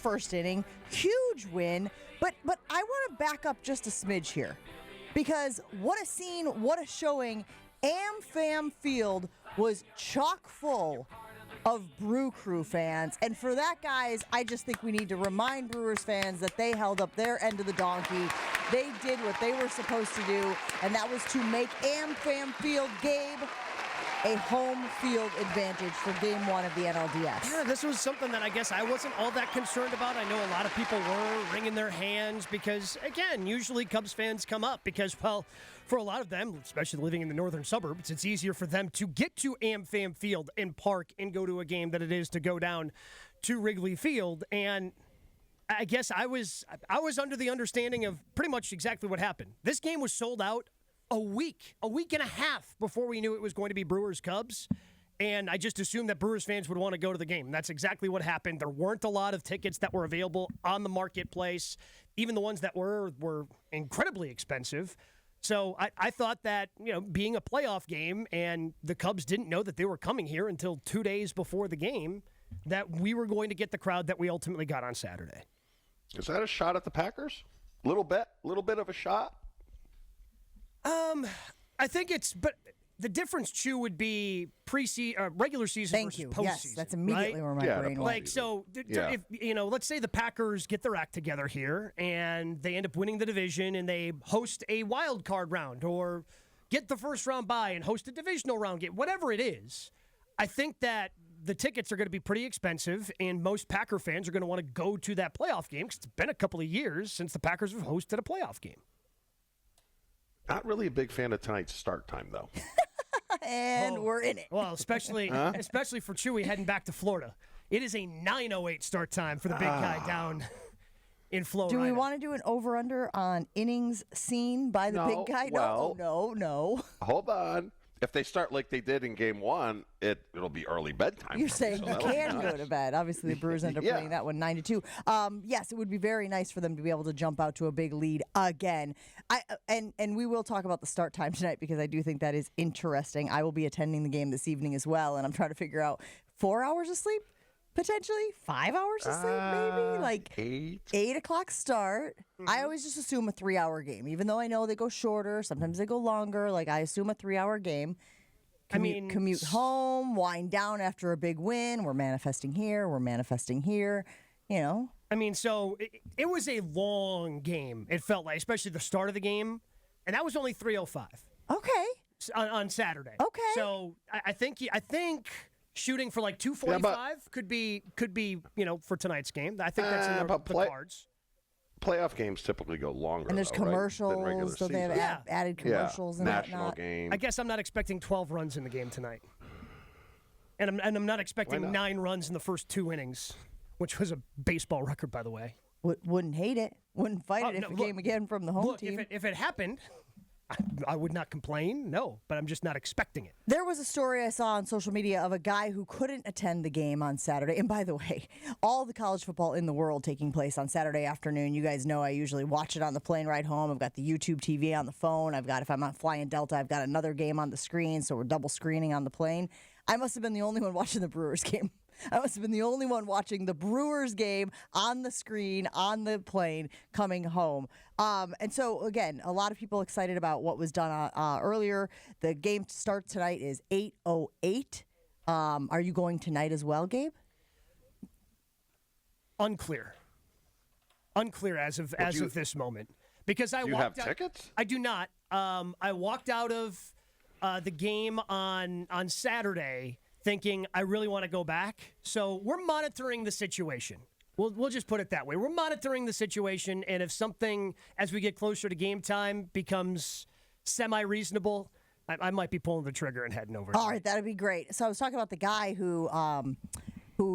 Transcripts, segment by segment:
first inning, huge win. But I want to back up just a smidge here, because what a scene, what a showing. AmFam Field was chock full of Brew Crew fans. And for that, guys, I just think we need to remind Brewers fans that they held up their end of the donkey. They did what they were supposed to do, and that was to make AmFam Field, Gabe, a home field advantage for Game 1 of the NLDS. Yeah, this was something that I guess I wasn't all that concerned about. I know a lot of people were wringing their hands because, again, usually Cubs fans come up because, well, for a lot of them, especially living in the northern suburbs, it's easier for them to get to AmFam Field and park and go to a game than it is to go down to Wrigley Field. And I guess I was under the understanding of pretty much exactly what happened. This game was sold out a week and a half before we knew it was going to be Brewers-Cubs, and I just assumed that Brewers fans would want to go to the game. And that's exactly what happened. There weren't a lot of tickets that were available on the marketplace. Even the ones that were incredibly expensive. So I thought that, being a playoff game, and the Cubs didn't know that they were coming here until 2 days before the game, that we were going to get the crowd that we ultimately got on Saturday. Is that a shot at the Packers? Little bit of a shot? I think but the difference, Chew, would be regular season versus postseason. Yes, that's immediately where my brain went. If let's say the Packers get their act together here and they end up winning the division and they host a wild card round or get the first round bye and host a divisional round game, whatever it is, I think that the tickets are going to be pretty expensive, and most Packer fans are going to want to go to that playoff game because it's been a couple of years since the Packers have hosted a playoff game. Not really a big fan of tonight's start time, though. And we're in it. Well, especially for Chewy heading back to Florida. It is a 9:08 start time for the big guy down in Florida. Do we want to do an over-under on innings seen by the big guy? No. Hold on. If they start like they did in Game 1, it'll be early bedtime. You're saying you can go to bed. Obviously, the Brewers end up winning that one 9-2. Yes, it would be very nice for them to be able to jump out to a big lead again. And we will talk about the start time tonight because I do think that is interesting. I will be attending the game this evening as well, and I'm trying to figure out 4 hours of sleep, potentially 5 hours of sleep, maybe like 8 o'clock start. Mm-hmm. I always just assume a 3-hour game, even though I know they go shorter. Sometimes they go longer. Like I assume a 3-hour game. Commute home, wind down after a big win. We're manifesting here. So it was a long game. It felt like, especially the start of the game, and that was only 3:05. Okay. On Saturday. Okay. So I think shooting for like 245 could be for tonight's game. I think that's in the cards. Playoff games typically go longer. And there's commercials. So they have added commercials and national game. I guess I'm not expecting 12 runs in the game tonight. And I'm not expecting 9 runs in the first 2 innings, which was a baseball record, by the way. Wouldn't hate it. Wouldn't fight it if it came again from the home team. If it happened, I would not complain, no, but I'm just not expecting it. There was a story I saw on social media of a guy who couldn't attend the game on Saturday. And by the way, all the college football in the world taking place on Saturday afternoon. You guys know I usually watch it on the plane ride home. I've got the YouTube TV on the phone. If I'm not flying Delta, I've got another game on the screen, so we're double screening on the plane. I must have been the only one watching the Brewers game. I must have been the only one watching the Brewers game on the screen, on the plane, coming home. And so, again, a lot of people excited about what was done earlier. The game starts tonight is 8:08. Are you going tonight as well, Gabe? Unclear as of this moment. Because do you have tickets? I do not. I walked out of the game on Saturday thinking I really want to go back. So we're monitoring the situation. We'll just put it that way. We're monitoring the situation, and if something, as we get closer to game time, becomes semi-reasonable, I might be pulling the trigger and heading over. All right, that'd be great. So I was talking about the guy who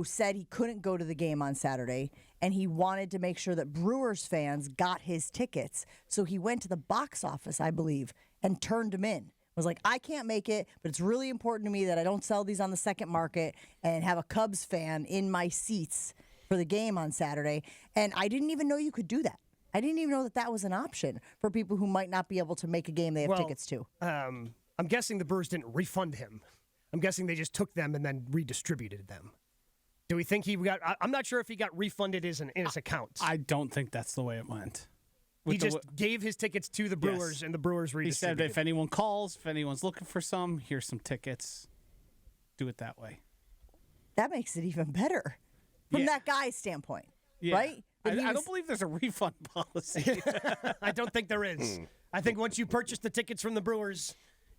said he couldn't go to the game on Saturday, and he wanted to make sure that Brewers fans got his tickets. So he went to the box office, I believe, and turned them in. Was like, I can't make it, but it's really important to me that I don't sell these on the second market and have a Cubs fan in my seats for the game on Saturday. And I didn't even know you could do that. I didn't even know that was an option for people who might not be able to make a game they have tickets to. I'm guessing the Brewers didn't refund him. I'm guessing they just took them and then redistributed them. Do we think he got? I'm not sure if he got refunded in his account. I don't think that's the way it went. He just gave his tickets to the Brewers, and the Brewers redistributed. He said, if anyone calls, if anyone's looking for some, here's some tickets. Do it that way. That makes it even better from that guy's standpoint, right? I don't believe there's a refund policy. I don't think there is. I think once you purchase the tickets from the Brewers,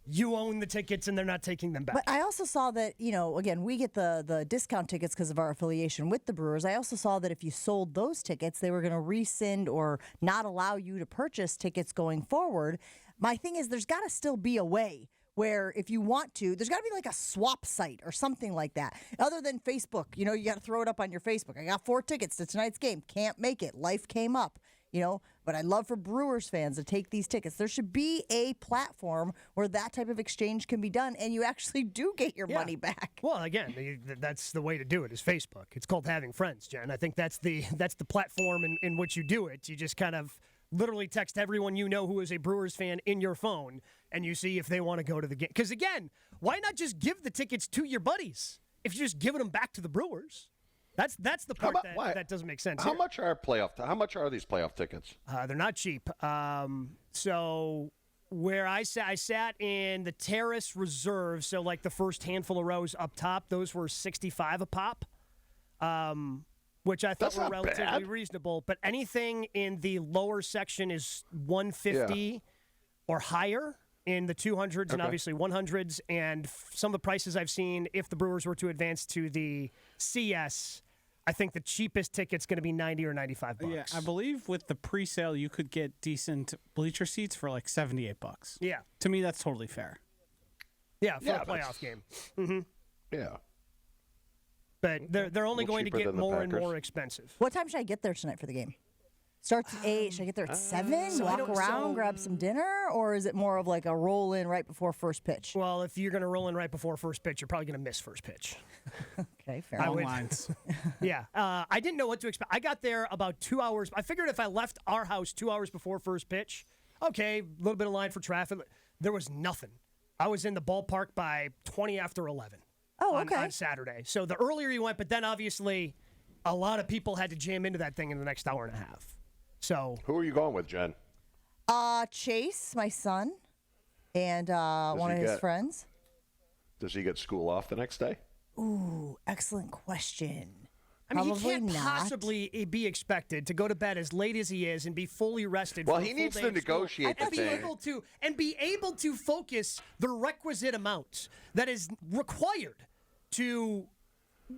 you own the tickets and they're not taking them back. But I also saw that, again, we get the discount tickets because of our affiliation with the Brewers. I also saw that if you sold those tickets, they were going to rescind or not allow you to purchase tickets going forward. My thing is, there's got to still be a way where if you want to, there's got to be like a swap site or something like that. Other than Facebook, you got to throw it up on your Facebook. I got 4 tickets to tonight's game. Can't make it. Life came up. But I'd love for Brewers fans to take these tickets. There should be a platform where that type of exchange can be done, and you actually do get your money back. Well, again, that's the way to do it is Facebook. It's called having friends, Jen. I think that's the platform in which you do it. You just kind of literally text everyone you know who is a Brewers fan in your phone, and you see if they want to go to the game. Because, again, why not just give the tickets to your buddies if you're just giving them back to the Brewers? That's the part that doesn't make sense. How much are these playoff tickets? They're not cheap. So where I sat in the terrace reserve, so like the first handful of rows up top, those were $65 a pop, which I thought were relatively reasonable. But anything in the lower section is $150 or higher in the 200s and obviously 100s. And some of the prices I've seen, if the Brewers were to advance to the CS, I think the cheapest ticket's going to be $90 or $95. Yeah, I believe with the pre-sale, you could get decent bleacher seats for like $78. Yeah. To me, that's totally fair. Yeah, for a playoff game. Mm-hmm. Yeah. But they're only going to get more and more expensive. What time should I get there tonight for the game? Starts at 8. Should I get there at 7? Walk around, grab some dinner? Or is it more of like a roll in right before first pitch? Well, if you're going to roll in right before first pitch, you're probably going to miss first pitch. Okay, fair enough. Lines. Yeah. I didn't know what to expect. I got there about 2 hours. I figured if I left our house 2 hours before first pitch, okay, a little bit of line for traffic. There was nothing. I was in the ballpark by 20 after 11 on Saturday. So the earlier you went, but then obviously a lot of people had to jam into that thing in the next hour and a half. So who are you going with, Jen? Chase, my son, and one of his friends. Does he get school off the next day? Ooh, excellent question. I mean, Probably he can't not. possibly be expected to go to bed as late as he is and be fully rested. Well, for he a full needs day to of school negotiate the and thing. be able to focus the requisite amount that is required to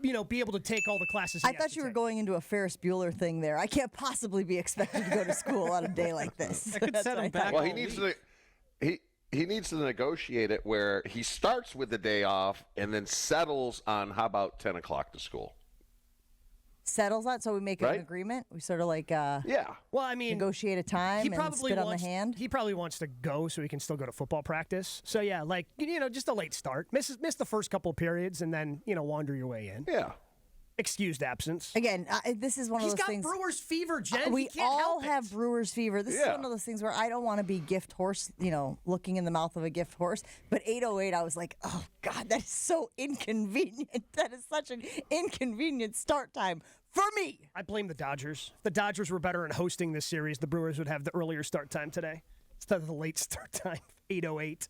be able to take all the classes. I thought you were going into a Ferris Bueller thing there. I can't possibly be expected to go to school on a day like this. I could set him back. Well, he needs to negotiate it where he starts with the day off and then settles on how about 10 o'clock to school. Settles that, so we make an agreement. We sort of like Yeah. Well, I mean, negotiate a time and spit on the hand. He probably wants to go so he can still go to football practice. So yeah, like just a late start. Miss the first couple of periods and then wander your way in. Yeah. Excused absence. Again, this is one of He's those got things. Brewers fever, Jen. We He can't all help have it. Brewers fever. This is one of those things where I don't want to be gift horse, looking in the mouth of a gift horse. But 8:08, I was like, oh God, that is so inconvenient. That is such an inconvenient start time for me. I blame the Dodgers. If the Dodgers were better in hosting this series, the Brewers would have the earlier start time today instead of the late start time, 8:08.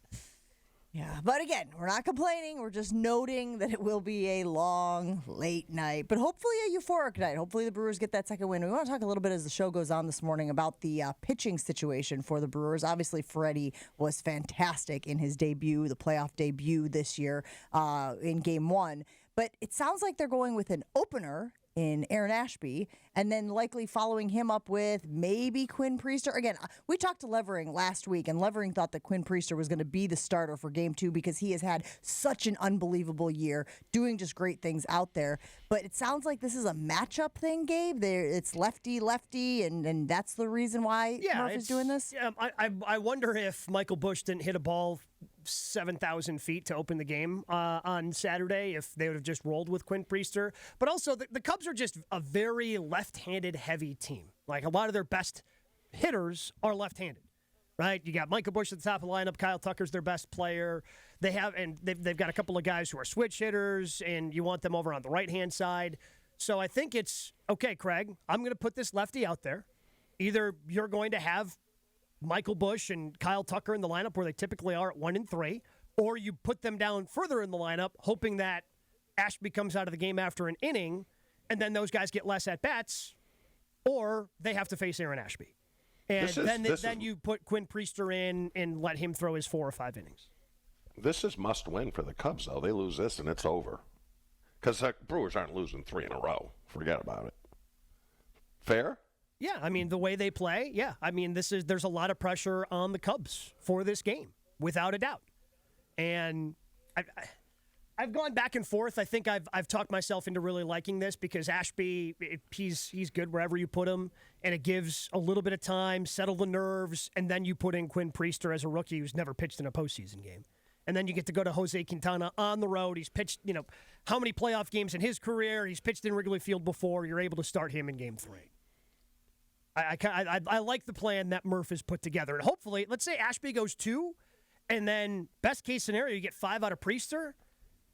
Yeah, but again, we're not complaining. We're just noting that it will be a long, late night, but hopefully a euphoric night. Hopefully the Brewers get that second win. We want to talk a little bit as the show goes on this morning about the pitching situation for the Brewers. Obviously, Freddie was fantastic in his debut, the playoff debut this year in Game 1. But it sounds like they're going with an opener in Aaron Ashby, and then likely following him up with maybe Quinn Priester. Again, we talked to Levering last week, and Levering thought that Quinn Priester was going to be the starter for Game 2 because he has had such an unbelievable year, doing just great things out there. But it sounds like this is a matchup thing, Gabe. It's lefty-lefty, and that's the reason why Murph is doing this? Yeah, I wonder if Michael Busch didn't hit a ball 7,000 feet to open the game on Saturday, if they would have just rolled with Quinn Priester. But also, the Cubs are just a very left-handed heavy team. Like, a lot of their best hitters are left-handed, right? You got Michael Busch at the top of the lineup. Kyle Tucker's their best player. They've got a couple of guys who are switch hitters, and you want them over on the right-hand side. So I think it's, okay, Craig, I'm going to put this lefty out there. Either you're going to have Michael Busch and Kyle Tucker in the lineup where they typically are at 1 and 3, or you put them down further in the lineup, hoping that Ashby comes out of the game after an inning, and then those guys get less at-bats, or they have to face Aaron Ashby. And then you put Quinn Priester in and let him throw his 4 or 5 innings. This is must-win for the Cubs, though. They lose this, and it's over. Because the Brewers aren't losing 3 in a row. Forget about it. Fair? Yeah, I mean, the way they play, yeah. I mean, there's a lot of pressure on the Cubs for this game, without a doubt. And I've gone back and forth. I think I've talked myself into really liking this because Ashby, he's good wherever you put him, and it gives a little bit of time, settle the nerves, and then you put in Quinn Priester as a rookie who's never pitched in a postseason game. And then you get to go to Jose Quintana on the road. He's pitched, how many playoff games in his career? He's pitched in Wrigley Field before. You're able to start him in Game 3. I like the plan that Murph has put together. And hopefully, let's say Ashby goes 2, and then best case scenario, you get 5 out of Priester.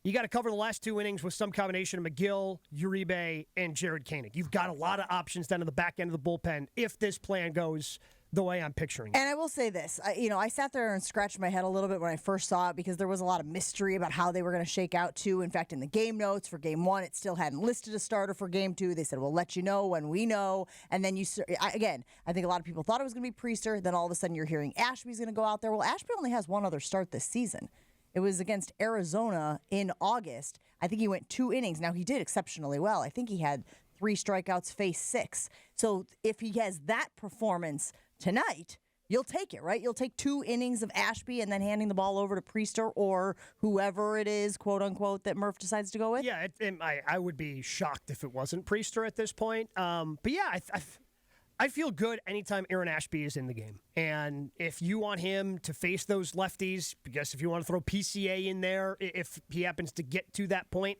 You got to cover the last 2 innings with some combination of McGill, Uribe, and Jared Koenig. You've got a lot of options down to the back end of the bullpen if this plan goes the way I'm picturing it. And I will say this, I sat there and scratched my head a little bit when I first saw it because there was a lot of mystery about how they were going to shake out too. In fact, in the game notes for Game 1, it still hadn't listed a starter for Game 2. They said, we'll let you know when we know. And then I think a lot of people thought it was going to be Priester. Then all of a sudden you're hearing Ashby's going to go out there. Well, Ashby only has one other start this season. It was against Arizona in August. I think he went 2 innings. Now, he did exceptionally well. I think he had 3 strikeouts, faced 6. So if he has that performance tonight, you'll take it, right? You'll take 2 innings of Ashby and then handing the ball over to Priester or whoever it is, quote unquote, that Murph decides to go with. Yeah, I would be shocked if it wasn't Priester at this point. But yeah, I feel good anytime Aaron Ashby is in the game. And if you want him to face those lefties, I guess if you want to throw PCA in there, if he happens to get to that point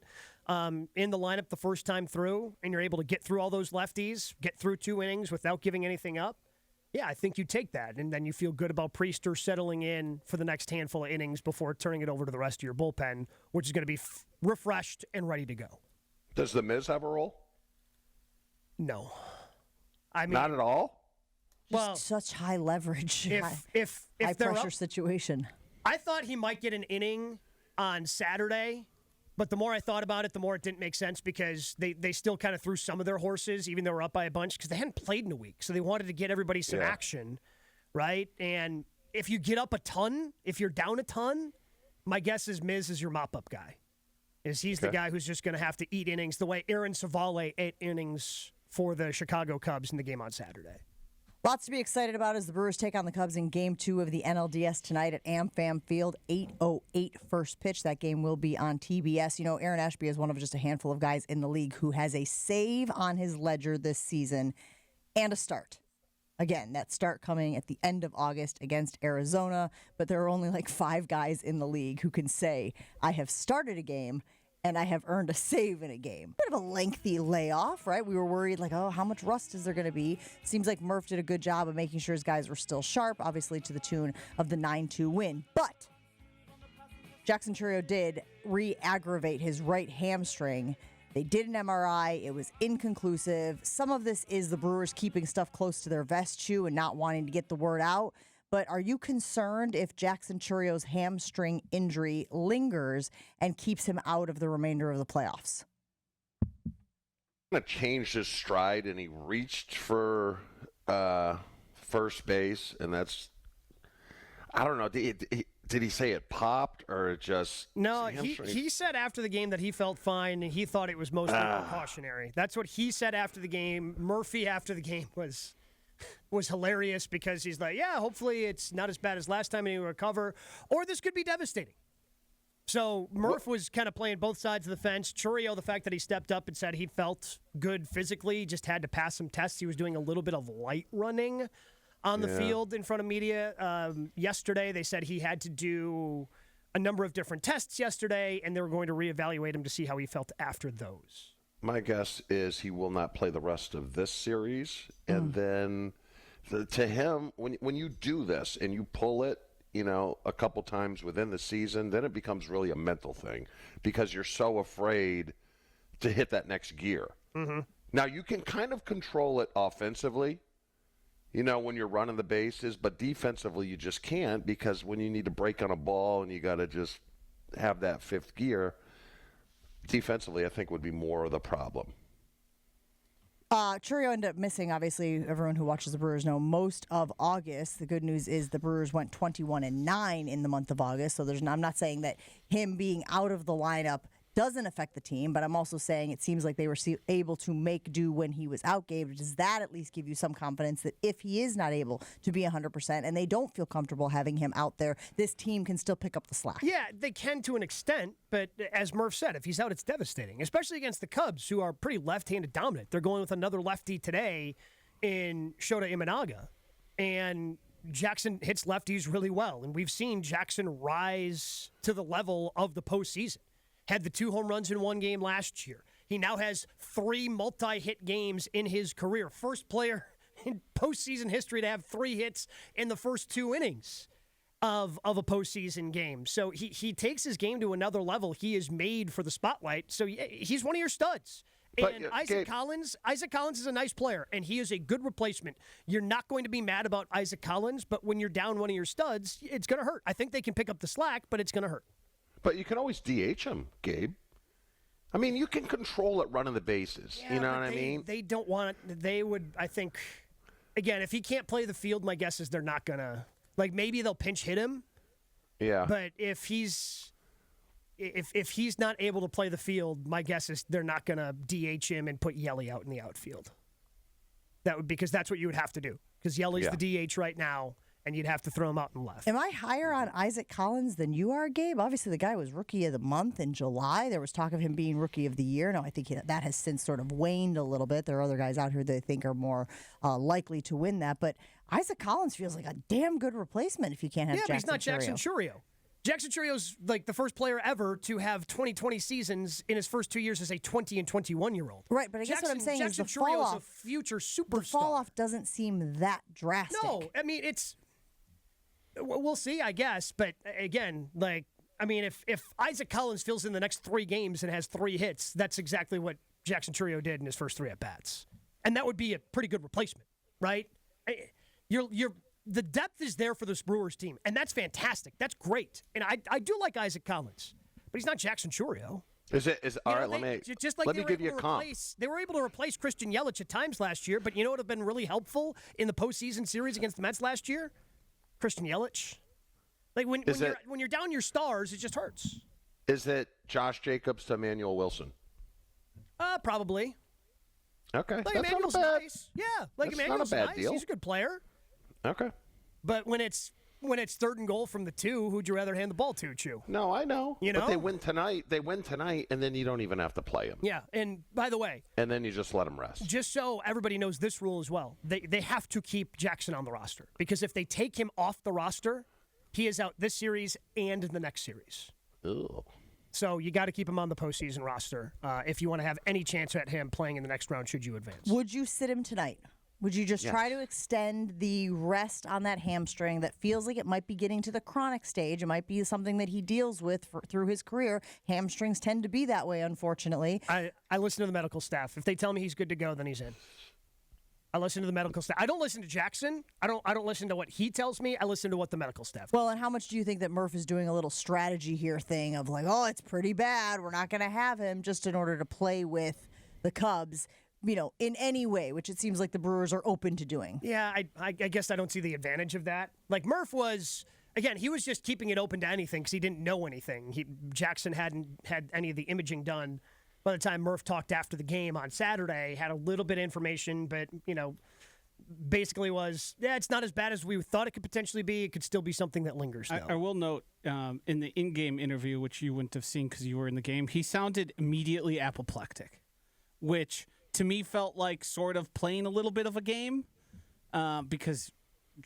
in the lineup the first time through, and you're able to get through all those lefties, get through 2 innings without giving anything up, yeah, I think you take that. And then you feel good about Priester settling in for the next handful of innings before turning it over to the rest of your bullpen, which is going to be refreshed and ready to go. Does the Miz have a role? No. I mean, not at all? Well, such high leverage, if high they're pressure up, situation. I thought he might get an inning on Saturday, but the more I thought about it, the more it didn't make sense because they still kind of threw some of their horses, even though they were up by a bunch, because they hadn't played in a week. So they wanted to get everybody some action, right? And if you get up a ton, if you're down a ton, my guess is Miz is your mop-up guy. He's the guy who's just going to have to eat innings the way Aaron Savale ate innings for the Chicago Cubs in the game on Saturday. Lots to be excited about as the Brewers take on the Cubs in Game 2 of the NLDS tonight at AmFam Field, 8:08 first pitch. That game will be on TBS. Aaron Ashby is one of just a handful of guys in the league who has a save on his ledger this season and a start. Again, that start coming at the end of August against Arizona, but there are only like 5 guys in the league who can say, I have started a game and I have earned a save in a game. Bit of a lengthy layoff, right? We were worried, how much rust is there going to be? Seems like Murph did a good job of making sure his guys were still sharp, obviously to the tune of the 9-2 win. But Jackson Chourio did re-aggravate his right hamstring. They did an MRI. It was inconclusive. Some of this is the Brewers keeping stuff close to their vest shoe and not wanting to get the word out. But are you concerned if Jackson Chourio's hamstring injury lingers and keeps him out of the remainder of the playoffs? Going to change his stride, and he reached for first base, and that's, I don't know. Did he say it popped or it just? No, he said after the game that he felt fine and he thought it was mostly precautionary. That's what he said after the game. Murphy after the game was hilarious because he's like, yeah, hopefully it's not as bad as last time and he'll recover, or this could be devastating. So Murph was kind of playing both sides of the fence. Chourio, the fact that he stepped up and said he felt good physically, just had to pass some tests. He was doing a little bit of light running on the field in front of media. Yesterday, they said he had to do a number of different tests yesterday, and they were going to reevaluate him to see how he felt after those. My guess is he will not play the rest of this series. And then to him, when you do this and you pull it, a couple times within the season, then it becomes really a mental thing because you're so afraid to hit that next gear. Mm-hmm. Now, you can kind of control it offensively, when you're running the bases, but defensively you just can't, because when you need to break on a ball and you got to just have that fifth gear, defensively I think would be more of the problem. Chourio ended up missing, obviously, everyone who watches the Brewers know, most of August. The good news is the Brewers went 21-9 in the month of August, so I'm not saying that him being out of the lineup doesn't affect the team, but I'm also saying it seems like they were able to make do when he was out, Gabe. Does that at least give you some confidence that if he is not able to be 100% and they don't feel comfortable having him out there, this team can still pick up the slack? Yeah, they can to an extent, but as Murph said, if he's out, it's devastating, especially against the Cubs, who are pretty left-handed dominant. They're going with another lefty today in Shota Imanaga, and Jackson hits lefties really well, and we've seen Jackson rise to the level of the postseason. Had the 2 home runs in one game last year. He now has 3 multi-hit games in his career. First player in postseason history to have 3 hits in the first 2 innings of a postseason game. So he takes his game to another level. He is made for the spotlight. So he's one of your studs. And Isaac Collins is a nice player, and he is a good replacement. You're not going to be mad about Isaac Collins, but when you're down one of your studs, it's going to hurt. I think they can pick up the slack, but it's going to hurt. But you can always DH him, Gabe. I mean, you can control it running the bases. Yeah, you know what I mean? They don't want it. They would, I think, again, if he can't play the field, my guess is they're not going to. Like, maybe they'll pinch hit him. Yeah. But if he's not able to play the field, my guess is they're not going to DH him and put Yelly out in the outfield. Because that's what you would have to do. Because Yelly's the DH right now, and you'd have to throw him out in left. Am I higher on Isaac Collins than you are, Gabe? Obviously, the guy was Rookie of the Month in July. There was talk of him being Rookie of the Year. Now, I think that has since sort of waned a little bit. There are other guys out here that I think are more likely to win that. But Isaac Collins feels like a damn good replacement if you can't have Jackson but he's not Jackson Chourio. Jackson Chourio's like the first player ever to have 20-20 seasons in his first 2 years as a 20 and 21-year-old. Right, but I guess what I'm saying is the fall off. A future superstar. The fall off doesn't seem that drastic. No, I mean we'll see, I guess. But again, if Isaac Collins fills in the next 3 games and has 3 hits, that's exactly what Jackson Chourio did in his first 3 at bats, and that would be a pretty good replacement, right? The depth is there for this Brewers team, and that's fantastic. That's great, and I do like Isaac Collins, but he's not Jackson Chourio. All right, let me give you a comp. They were able to replace Christian Yelich at times last year, but you know what would have been really helpful in the postseason series against the Mets last year? Christian Yelich. Like when you're down your stars, it just hurts. Is it Josh Jacobs to Emmanuel Wilson? Probably. Okay, like that's Emmanuel's not bad. nice. Yeah, like that's Emmanuel's not a bad nice. deal. He's a good player. Okay. But when it's 3rd and goal from the 2, who'd you rather hand the ball to, Chew? No, I know. You know? But they win tonight, and then you don't even have to play him. Yeah, and by the way. And then you just let him rest. Just so everybody knows this rule as well. They have to keep Jackson on the roster. Because if they take him off the roster, he is out this series and the next series. Ooh. So you got to keep him on the postseason roster if you want to have any chance at him playing in the next round should you advance. Would you sit him tonight? Would you just try to extend the rest on that hamstring that feels like it might be getting to the chronic stage? It might be something that he deals with through his career. Hamstrings tend to be that way, unfortunately. I listen to the medical staff. If they tell me he's good to go, then he's in. I listen to the medical staff. I don't listen to Jackson. I don't listen to what he tells me. I listen to what the medical staff tells Well, and how much do you think that Murph is doing a little strategy here thing of like, oh, it's pretty bad. We're not going to have him just in order to play with the Cubs, in any way, which it seems like the Brewers are open to doing. Yeah, I guess I don't see the advantage of that. Like Murph was, again, he was just keeping it open to anything because he didn't know anything. Jackson hadn't had any of the imaging done. By the time Murph talked after the game on Saturday, had a little bit of information, but, basically was, it's not as bad as we thought it could potentially be. It could still be something that lingers, though. I will note, in the in-game interview, which you wouldn't have seen because you were in the game, he sounded immediately apoplectic, which to me felt like sort of playing a little bit of a game because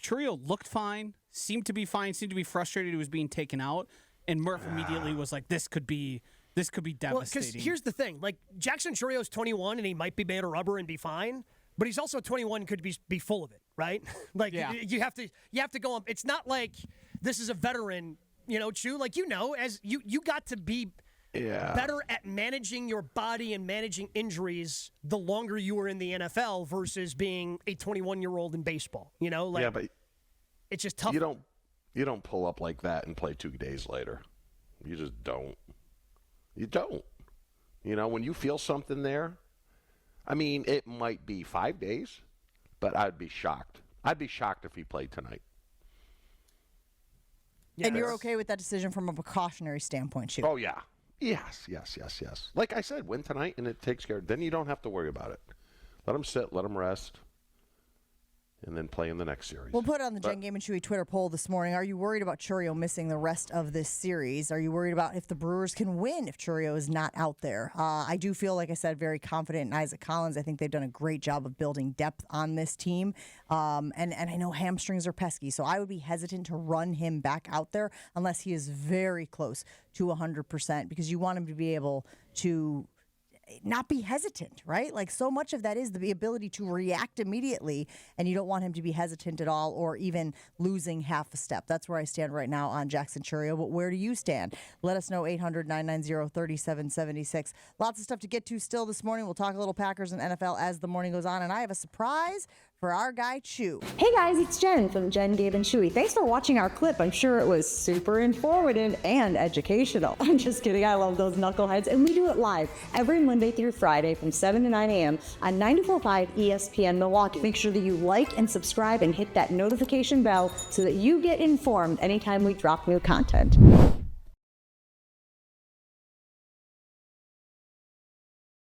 Chourio looked fine, seemed to be frustrated he was being taken out, and Murph immediately was like, this could be devastating. Well, because here's the thing. Like, Jackson Chourio's 21, and he might be made of rubber and be fine, but he's also 21 and could be full of it, right? You have to go on. It's not like this is a veteran, Chew. Like, as you got to be better at managing your body and managing injuries the longer you were in the NFL versus being a 21-year-old in baseball. You know, like, yeah, but it's just tough. You don't pull up like that and play 2 days later. You just don't. You don't. You know, when you feel something there, I mean, it might be 5 days, but I'd be shocked. I'd be shocked if he played tonight. Yes. And you're okay with that decision from a precautionary standpoint, Chewy? Oh, yeah. Yes. Like I said, win tonight and it takes care. Then you don't have to worry about it. Let him sit, let him rest, and then play in the next series. We'll put it on the Jen Game and Chewy Twitter poll this morning. Are you worried about Chourio missing the rest of this series? Are you worried about if the Brewers can win if Chourio is not out there? I do feel, like I said, very confident in Isaac Collins. I think they've done a great job of building depth on this team. And I know hamstrings are pesky, so I would be hesitant to run him back out there unless he is very close to 100%, because you want him to be able to not be hesitant, right? Like, so much of that is the ability to react immediately, and you don't want him to be hesitant at all or even losing half a step. That's where I stand right now on Jackson Chourio, but where do you stand? Let us know, 800-990-3776. Lots of stuff to get to still this morning. We'll talk a little Packers and NFL as the morning goes on, and I have a surprise for our guy, Chew. Hey guys, it's Jen from Jen, Gabe, and Chewy. Thanks for watching our clip. I'm sure it was super informative and educational. I'm just kidding. I love those knuckleheads. And we do it live every Monday through Friday from 7 to 9 a.m. on 94.5 ESPN Milwaukee. Make sure that you like and subscribe and hit that notification bell so that you get informed anytime we drop new content.